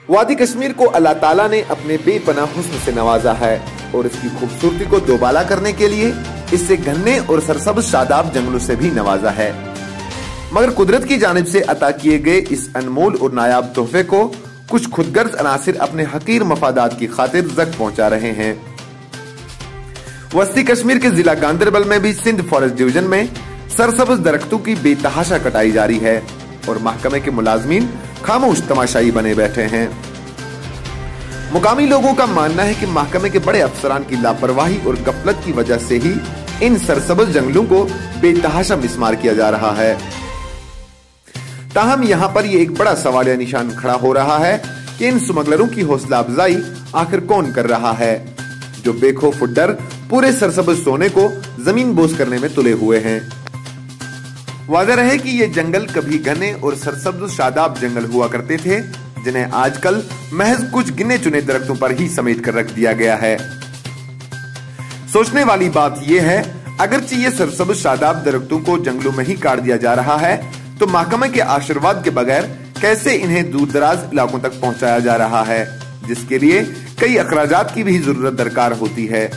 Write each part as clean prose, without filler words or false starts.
वादी कश्मीर को अल्लाह ताला ने अपने बेपनाह हुस्न से नवाजा है और इसकी खूबसूरती को दोबाला करने के लिए इससे घने और सरसब्ज शादाब जंगलों से भी नवाजा है। मगर कुदरत की जानिब से अता किए गए इस अनमोल और नायाब तोहफे को कुछ खुदगर्ज अनासिर अपने हकीर मफादात की खातिर जख्म पहुंचा रहे हैं। वस्ती कश्मीर के जिला गांदरबल में भी सिंध फॉरेस्ट डिवीजन में सरसब्ज दरख्तों की बेतहाशा कटाई जारी है और महकमे के मुलाजमीन खामोश तमाशाई बने बैठे हैं। मुकामी लोगों का मानना है कि महकमे के बड़े अफसरान की लापरवाही और गफलत की वजह से ही इन सरसब्ज जंगलों को बेतहाशा मिसमार किया जा रहा है। ताहम यहाँ पर ये एक बड़ा सवालिया निशान खड़ा हो रहा है कि इन स्मगलरों की हौसला अफजाई आखिर कौन कर रहा है, जो बेखौफ डर पूरे सरसब्ज सोने को जमीन बोस करने में तुले हुए हैं। वादा रहे कि ये जंगल कभी घने और सरसब्ज शादाब जंगल हुआ करते थे, जिन्हें आजकल महज कुछ गिने चुने दरख्तों पर ही समेट कर रख दिया गया है। सोचने वाली बात यह है, अगरचे ये सरसब्ज शादाब दरख्तों को जंगलों में ही काट दिया जा रहा है, तो महकमे के आशीर्वाद के बगैर कैसे इन्हें दूर दराज इलाकों तक पहुंचाया जा रहा है, जिसके लिए कई अखराजात की भी जरूरत दरकार होती है।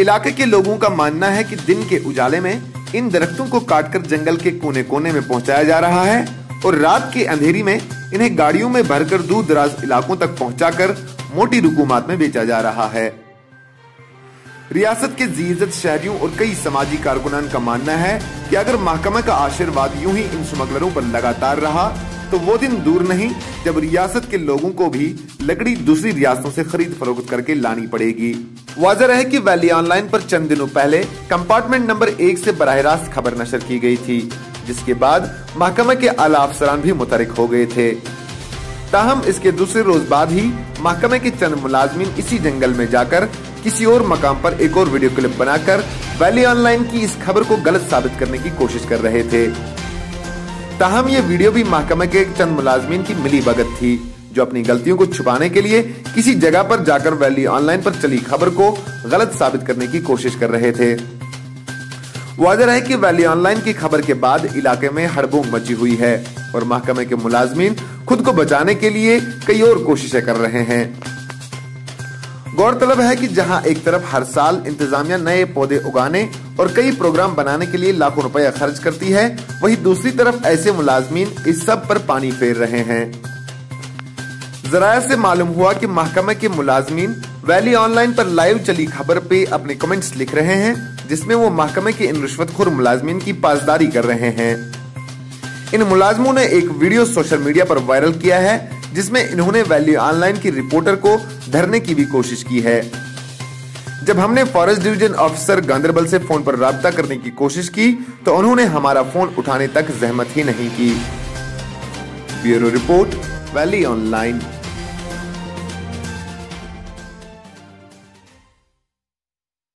इलाके के लोगों का मानना है कि दिन के उजाले में इन दरख्तों को काटकर जंगल के कोने कोने में पहुंचाया जा रहा है और रात के अंधेरी में इन्हें गाड़ियों में भरकर दूर दराज इलाकों तक पहुंचाकर मोटी रकूमात में बेचा जा रहा है। रियासत के जीजत शहरियों और कई समाजी कारकुनान का मानना है कि अगर महकमा का आशीर्वाद यूं ही इन स्मगलरों पर लगातार रहा तो वो दिन दूर नहीं जब रियासत के लोगों को भी लकड़ी दूसरी रियासतों से खरीद फरोख्त करके लानी पड़ेगी। वाज़ेह है कि वैली ऑनलाइन पर चंद दिनों पहले कंपार्टमेंट नंबर 1 से बराह रास्त खबर नशर की गई थी, जिसके बाद महकमा के आला अफसरान भी मुतहरिक हो गए थे। ताहम इसके दूसरे रोज बाद ही महकमे के चंद मुलाजमीन इसी जंगल में जाकर किसी और मकाम पर एक और वीडियो क्लिप बनाकर वैली ऑनलाइन की इस खबर को गलत साबित करने की कोशिश कर रहे थे। ताहम ये वीडियो भी महकमे के चंद मुलाजमीन की मिली भगत थी, जो अपनी गलतियों को छुपाने के लिए किसी जगह पर जाकर वैली ऑनलाइन पर चली खबर को गलत साबित करने की कोशिश कर रहे थे। वाज़ेह है कि वैली ऑनलाइन की खबर के बाद इलाके में हड़बूंग मची हुई है और महकमे के मुलाजमीन खुद को बचाने के लिए कई और कोशिशें कर रहे हैं। गौरतलब है कि जहां एक तरफ हर साल इंतजामिया नए पौधे उगाने और कई प्रोग्राम बनाने के लिए लाखों रुपया खर्च करती है, वहीं दूसरी तरफ ऐसे मुलाजमीन इस सब पर पानी फेर रहे हैं। जराया से मालूम हुआ कि महकमे के मुलाजमीन वैली ऑनलाइन पर लाइव चली खबर पे अपने कमेंट्स लिख रहे हैं, जिसमें वो महकमे के इन रिश्वतखोर मुलाजमीन की पासदारी कर रहे हैं। इन मुलाजमों ने एक वीडियो सोशल मीडिया पर वायरल किया है, जिसमें इन्होंने वैली ऑनलाइन की रिपोर्टर को धरने की भी कोशिश की है। जब हमने फॉरेस्ट डिवीजन ऑफिसर गांदरबल से फोन पर राब्ता करने की कोशिश की तो उन्होंने हमारा फोन उठाने तक जहमत ही नहीं की। Bureau report, valley online.